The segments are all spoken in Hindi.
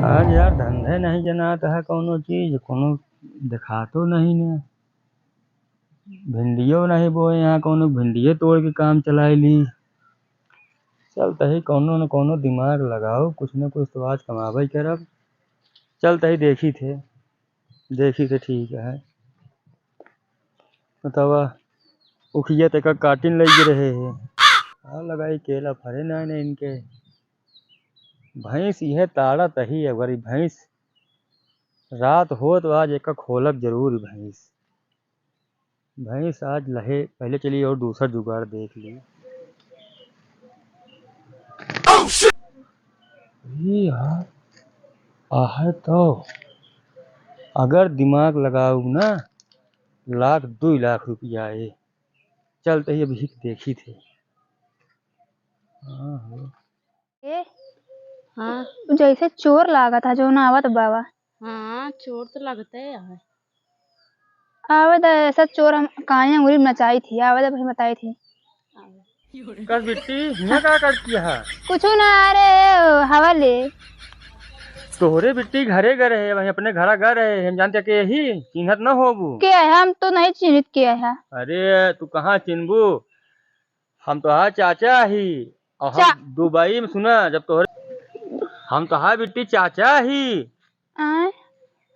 आज यार धंधे नहीं जनाता है कौनो चीज कोनो दिखा तो नहीं ने। भिंडियो नहीं बोए यहाँ कौनो भिंडिये तोड़ के काम चलाई ली। चल तही कौनो न कौनो दिमाग लगाओ कुछ न कुछ तो आज कमाबई करब। चल तही देखी थे ठीक है। बतावा उखिया तक काटिन लग रहे है। लगाई केला फरे ना इनके। भैंस यह ताड़ा तही है अगर भैंस रात हो तो आज एक खोलब जरूर भैंस। भैंस आज लहे पहले चलिए और दूसरा जुगाड़ देख ली। यार आहे तो अगर दिमाग लगाऊ ना लाख 2 लाख रुपया आए। चलते ही अभी देखी थे। हाँ जैसे चोर लागा था जो ना आवत बाबा। हाँ चोर तो लगता है यार। आवत ऐसा चोर हम काया अंगुरी नचाई थी आवत भाई बताई थी। कर बिट्टी यहाँ क्या करती है? कुछ ना अरे हवा ले तोहरे बिट्टी घरे गए है वही अपने घर गए रहे हम जानते के यही चिन्हत न होबू। के है हम तो नहीं चिन्हित किया है। अरे तू कहाँ चिन्हबू हम तो हाँ चाचा ही और हम दुबई में सुना जब तोहरे हम तो हाँ बिट्टी चाचा ही। आए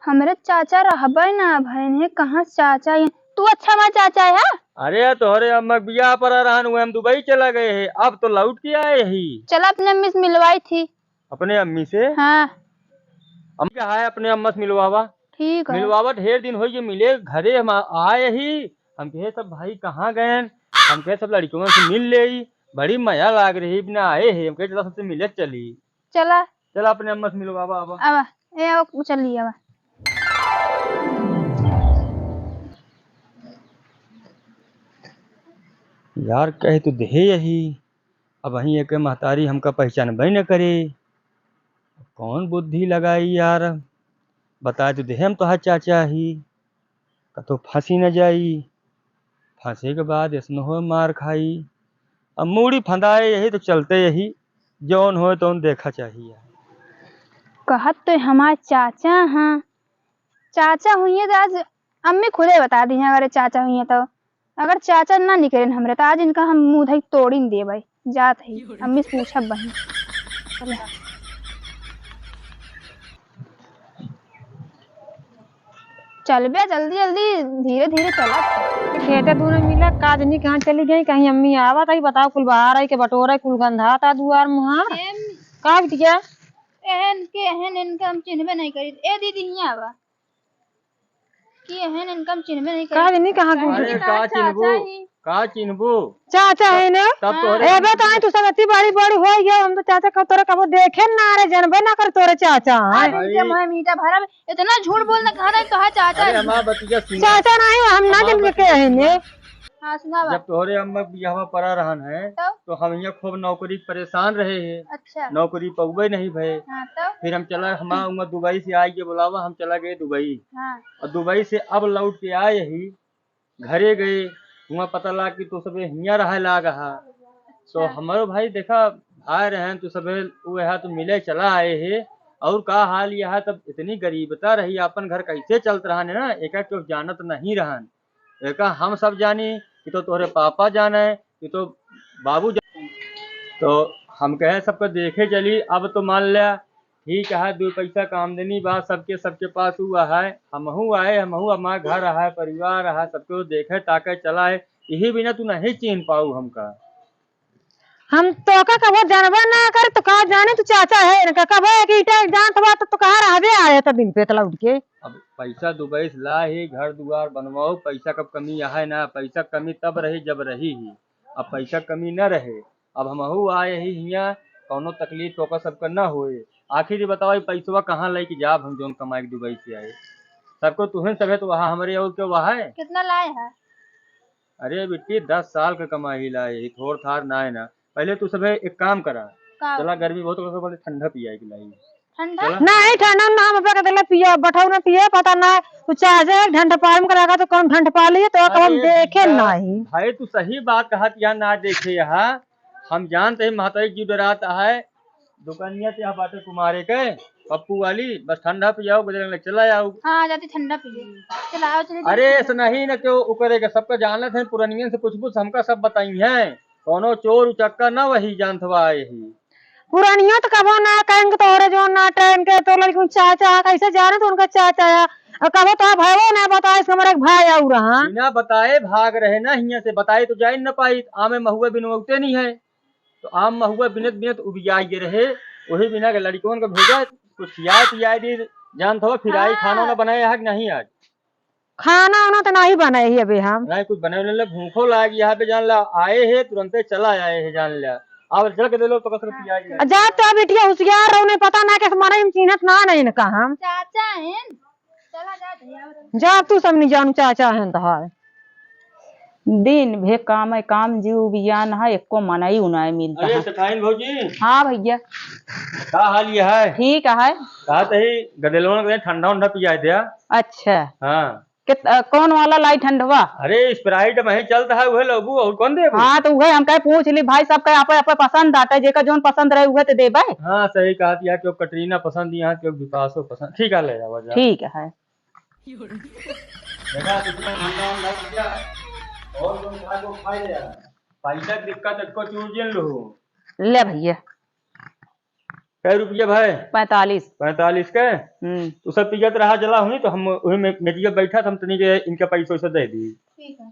हमारे चाचा रहबे ना भाई कहाँ चाचा है तू अच्छा हमारा चाचा है। अरे तोहरे अम्मा बियाह पर रहन हुए हम दुबई चला गए हैं अब तो लौट के आए ही। चला अपने अम्मी से मिलवाई थी। अपने अम्मी से? हाँ अम्मी का है अपने अम्मा से मिलवावा। ठीक है मिलवावा ढेर दिन हो गए मिले घरे हम आए ही। हम कहे सब भाई कहाँ गए हम कहे सब लड़कियों से मिल ले बड़ी मजा लाग रही बिना आए है हम कहे चला सबसे मिले चली। चला चला अपने अम्मा से मिलवावा अब चलिए अब यार कहे तो दे यही अब वही एक महतारी हमका पहचानबे न करे। कौन बुद्धि लगाई यार बता तो दे हम तो चाचा ही तो फंसी न जाई। फंसे के बाद ऐसा हो मार खाई अब मूड़ी फंदाए यही तो चलते यही जौन हो तो देखा चाहिए। कहत तो हमारे चाचा हाँ चाचा हुई तो आज अम्मी खुदे बता दी अगर चाचा हुई तो अगर चाचा ना निकले हमरे तो आज इनका हम मुंह धई तोड़ी न दे भाई जात है अम्मी से पूछब बहन। चल बे जल्दी जल्दी धीरे धीरे चला। खेते दूर मिला काजनी कहाँ चली गई कहीं अम्मी आवा तई बताओ कुल बाहर आई के बटोरा कुल गंधा था दुआर मुहार का बिटिया एहन के एहन इनकम चिन्हबे नहीं करी ए दीदी हियां आवा कि एहन इनकम चिन्हबे नहीं करी काजनी कहाँ अरे का चिन्हबू चाचा है ना तब तोहरे एबे तो तू सब इतनी बड़ी बड़ी हो गया हम तो चाचा का तोरा कबो देखे ना रे जनबे ना कर तोरे चाचा आज इनके मुंह मीठा भरा इतना झूठ बोलना कहा नहीं तो हाँ चाचा अरे हमारा बतिया सुन चाचा नहीं हम ना जन के है ने हाँ सुनावा जब तोहरे अम्मा बियाह पड़ा रहन है तो हम यहाँ खूब नौकरी परेशान रहे हैं। अच्छा नौकरी पौबे नहीं भये। हाँ तो फिर हम चला हमारा उम्र दुबई से आई के बुलावा हम चला गए दुबई हाँ और दुबई से अब लौट के आए ही घरे गए वहाँ पता लगा कि तो सब हियाँ रहे लाग हा तो हमारो भाई देखा आए रहे तो सब वो तो मिले चला आए है और का हाल यह तब इतनी गरीबता रही अपन घर कैसे चलत रहा है ना एक तो जानत नहीं रहन एक हम सब जानी कि तो तोहरे पापा जाने कि तो बाबू जाने तो हम कहे सबको देखे चली अब तो मान लिया ठीक है 2 पैसा का आमदनी बात सबके पास हुआ है हमहू आए हमहू हमारा घर है परिवार है सबको देखे ताके चला है यही बिना तू नहीं चिन्ह पाऊ हमका। हम तो का कबो जानबा ना कर तो का जाने तू चाचा है ना कबो एक ईटा जान तो कहां रहबे आया था दिन पे तला उठ के अब पैसा दुबई से ला ही घर दुआर बनवाओ पैसा कब कमी है ना पैसा कमी तब रही जब रही ही अब पैसा कमी न रहे अब हमहू आए ही हियाँ कौनो तकलीफ तो सबका न होए आखिर बताओ पैसा कहाँ लेके जाब हम जोन कमाए दुबई से आए सबको तुहन सब है तो वहाँ हमारे और क्यों वहाँ है कितना लाए है। अरे बेटी 10 साल का कमाई लाए थोड़ थार ना है ना पहले तू सब एक काम करा चला गर्मी बहुत हो ठंडा पिया लाई ठंडा नहीं ठंडा ना हम पे कहले पिया बठाऊ ना पिए पता ना तू चाहे ढंड पाल में करेगा तो कौन ढंड पा लिए तो हम देखे नहीं भाई तू सही बात कहा यहाँ ना देखे यहाँ हम जानते हैं महतारी जी डराता है दुकानिया ते यहाँ बाटे कुमारे के पप्पू वाली, बस ठंडा पियाओ बजरंग लग चला आओ। हाँ जाती ठंडा पी चलाओ चले अरे ऐसा नहीं न क्यों वो करेगा, सबका जानत है पुरानियन से कुछ कुछ हमका सब बताई है। कोनो चोर उचक्का न वही जानथवा यही। पुरानिया तो कबो ना कहेंगे तोरे जो ना ट्रेन के तो लड़की चाचा कैसे जाने तो उनका चाचा है, और कबो तो भाई ना बता इसका हमारा एक भाई आऊ रहा। बिना बताए भाग रहे ना, हिया से बताए तो जाए न पाई। आमे महुआ बिनवते नहीं है, तो आम महुआ बिनत बिनत उबियाई रहे। वही बिना के लड़कों को भेजा कुछ खियाए पियाए दी। जान थो फिर आई खाना ना बनाए है कि नहीं आज? खाना वाना तो नहीं बनाए ही अभी हम। नहीं कुछ बने ले भूखो लाग यहाँ पे जान ला आए है तुरंत चला आए है जान लिया। अब चल के दे लो तो कसर पियाई। जा तो बिटिया होशियार रहो, नहीं पता ना के मारे हम चिन्हत ना नहीं न कहा हम। चाचा हैं चला जा जा तू सब नहीं जानू चाचा है तो है। दिन भे काम है, काम जीव बियान है, एको मनाई उनाई मिलता अरे है। सठाइन भौजी हाँ भैया का हाल ये है? ठीक है। कहा ही गदेलों के ठंडा उंडा पियाए दिया। अच्छा हाँ कौन वाला लाई ठंडवा? अरे स्प्राइट में चलता है वह लोगू और कौन दे? हाँ तो वह हम कहे पूछ ली भाई सब कहे आपे आपे पसंद आता है, जेका जोन पसंद रहे उहे तो देबे। हाँ सही कहा दिया, क्यों कटरीना पसंद यहाँ क्यों विकासो पसंद। ठीक है ले जाओ जा। ठीक है। देखा कितना ठंडा उंडा पिया और तुम खा को खाई ले। पैसा की दिक्कत को चूजिन लो। ले भैया कै रुपये भाई? 45। 45 के तो सब पियत रहा जला हुई तो हम वही में मेजिया बैठा था, हम तनी के इनका पैसा वैसा दे दी। ठीक है।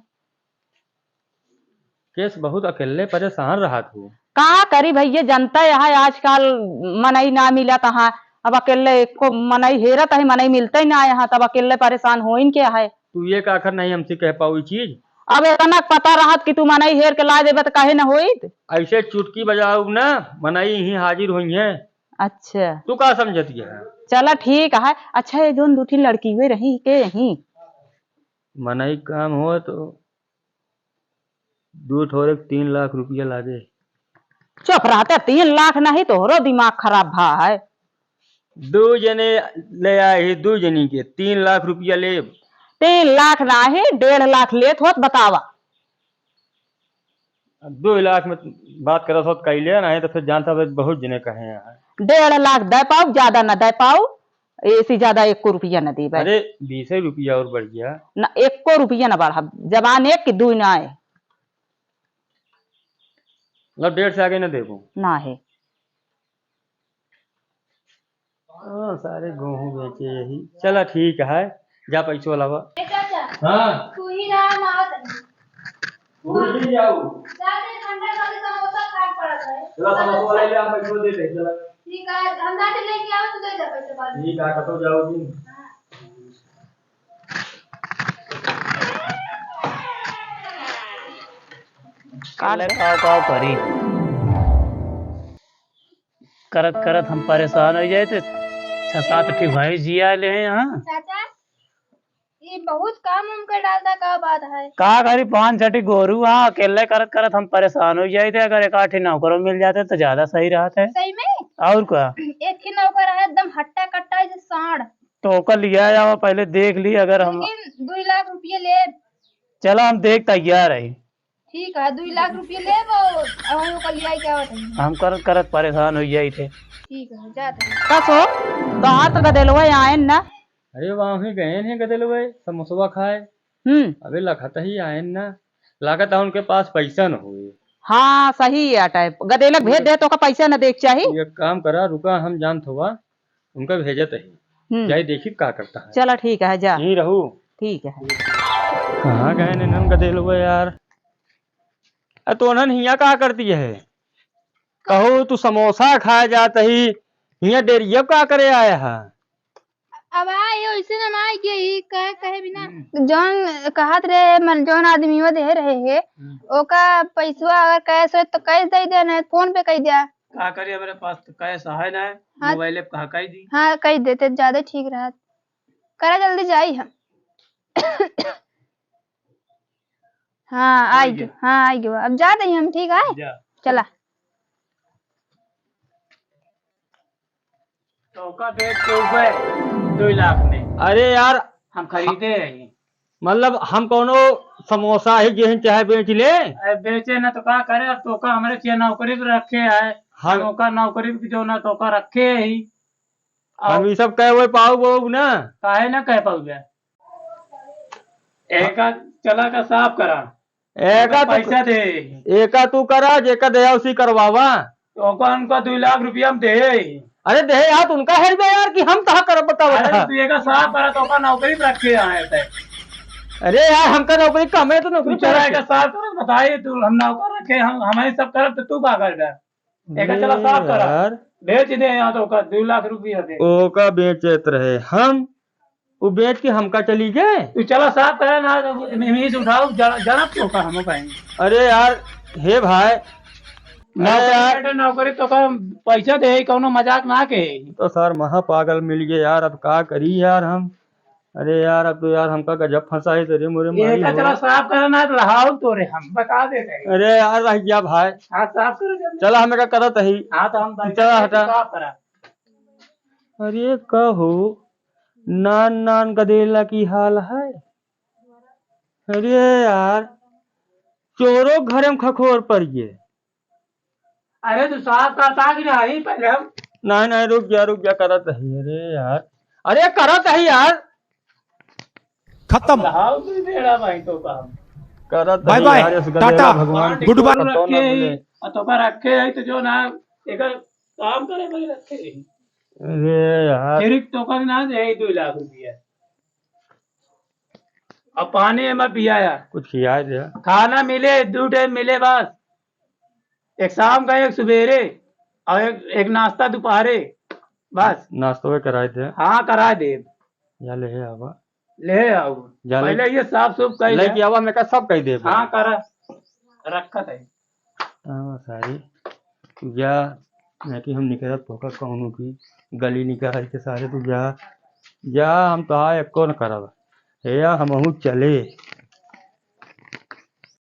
केस बहुत अकेले परेशान रहा तू। कहा करी भैया, जनता यहाँ आजकल मनई ना मिला तहाँ, अब अकेले को मनई हेरत है, मनई मिलता ही ना यहाँ, तब अकेले परेशान हो इन क्या है। तू ये का आखिर नहीं हमसे कह पाऊ चीज। अब इतना पता रहत कि तू मनई हेर के ला देबे तो काहे न होइत। ऐसे चुटकी बजाऊ ना मनाई ही हाजिर हुई है। अच्छा तू का समझती है? चला ठीक है। अच्छा ये जोन दूठी लड़की हुए रही के यही मनाई काम हो तो दू ठोरे 3 लाख रुपया लागे। चुप रहते, 3 लाख नहीं तोहरो दिमाग खराब भा है। 2 जने ले आए, 2 जनी के 3 लाख रुपया ले। 3 लाख नहीं 1.5 लाख लेत होत बतावा। 2 लाख में बात करत हो कैले नहीं तो फिर जानता बहुत जने कहे हैं। 1.5 लाख दे पाऊ, ज्यादा न दे पाऊ, ऐसी ज्यादा 1 रुपया न दी। अरे 20 रुपया और बढ़ गया न 1 रुपया न बढ़ा, जबान एक की 2 ना है। मतलब 1.5 से आगे न देबू ना है। सारे गेहूं बेचे यही। चला ठीक है जा पैसो लावा। चाचा हाँ तू ही रहा ना भूल ही जाऊ। जाते ठंडा वाले समोसा खाए पड़ा है। चला समोसा ले ले, हम पैसो दे दे। चला ठीक है धंधा से लेके आओ तो दे दे पैसे बाद। ठीक है कतो जाओ दिन। का करी करत करत हम परेशान हो जाए थे। 6-7 ठी भाई जिया ले हैं यहाँ। चाचा ये बहुत काम उम कर डालता का बात है। का करी 5-6 गोरू हाँ अकेले करत करत हम परेशान हो जाए थे। अगर 1-8 नौकरों मिल जाते तो ज्यादा सही रहते। सही में और क्या एक ही नौकर है एकदम हट्टा कट्टा जैसे सांड। तो ओकर लिया जाओ पहले देख ली। अगर हम लेकिन 2 लाख रुपये ले। चलो हम देख तैयार है। ठीक है 2 लाख रुपये ले वो हम को लिया क्या बताइए। हम करत करत परेशान हो जाए थे। ठीक है जाते कसो कहाँ तो गदेलवा आए ना। अरे वहाँ ही गए हैं गदलवे समोसा खाए। अबे लखत ही आए ना, लागत है उनके पास पैसा न हुए। हाँ सही है टाइप गदेलक भेज दे तो का पैसा न देख चाहिए। एक काम करा रुका हम जानत हुआ उनका भेजत ही जाए देखी का करता है। चला ठीक है जा। यहीं रहू। ठीक है। कहाँ गए नन गदेलवे यार? तो नन हिया कहा करती है? कहो तू समोसा खाए जात ही हिया डेरिया का करे आया है? अब आए ऐसे ना ना कि कहे कहे बिना जौन कहत रहे मन जौन आदमी वो दे रहे है ओका पैसा अगर कैश हो तो कैश दे देना, फोन पे कह दिया। का करिए मेरे पास तो कैश है ना, हाँ। मोबाइल कहा कह दी। हाँ कह देते ज्यादा ठीक रहा। करा जल्दी जाई हम। हाँ आएगी हाँ आएगी अब जा रही हम। ठीक है जा। चला तो का देख के ऊपर 2 लाख में अरे यार हम खरीदे हैं। मतलब हम कोनो समोसा ही गेहूं चाहे बेच ले। बेचे ना तो का करे, अब तो का हमारे चाहिए नौकरी पे रखे है। हम तोका नौकरी भी जो ना तोका रखे ही हम ये सब कहे हुए पाऊ वो ना। काहे ना कह पाऊ गया एक चला का साफ करा एका तू पैसा दे एका तू करा जेका दया उसी करवावा। तो उनको 2 लाख रुपया हम दे अरे दे यार उनका है बे यार कि हम कहाँ कर बताओ अरे बता। तू एक साफ करा तो नौकरी पे रखे आए थे अरे यार हमका नौकरी कम है तो तू नौकरी चला पे एक साफ करा बताइए तू हम नौकर रखे हम हमें सब करब तो तू का कर गया एक चला साफ करा यार बेच दे यहाँ तो 2 लाख रुपया दे ओका बेचत रहे हम वो बेच के हमका चली गए। तू चला साफ करा ना मीज उठाओ जनब तो का हम कहेंगे अरे यार हे भाई नौकरी नौकरी तो का पैसा दे कौनो मजाक ना के तो सर महा पागल मिल गए यार अब का करी यार हम। अरे यार अब तो यार हमका गजब फंसा है तेरे मोरे ये मारी का हो। चला साफ करना तो रहाओ तो रे हम बता देते हैं अरे यार रह गया भाई। हाँ साफ करो जल्दी चला हमें का करत ही। हाँ तो हम चला हटा। साफ करा अरे कहो नान नान गदेला की हाल है। अरे यार चोरों घर में खखोर पर ये। अरे तू साफ करता कि नहीं पहले हम नहीं रुक जा करत ही। अरे यार अरे करत ही यार खत्म। रहाओ तो बेड़ा भाई तो का हम करत बाय ही बाय, यार, इस गदेला टाटा, भगवान की गुड बाय। कृपा तो ना मिले। तो का रखे है तो जो ना एक काम करे भाई रखे अरे यार फिर तो का ना दे 2 लाख रुपया अब पानी में पिया यार कुछ खिया दे। खाना मिले 2 टाइम मिले बस एक शाम का एक सवेरे और एक नाश्ता दोपहरे बस नाश्तो में कराए थे। हाँ करा दे या ले आवा ले आओ जा ले- पहले ये साफ सुफ कर ले लेके आवा मैं का सब कह दे। हाँ करा रखा था हाँ सारी जा मैं कि हम निकलत होकर कहूँ की गली निकाल के सारे तू जा जा हम तो एको न करब हे हमहू चले।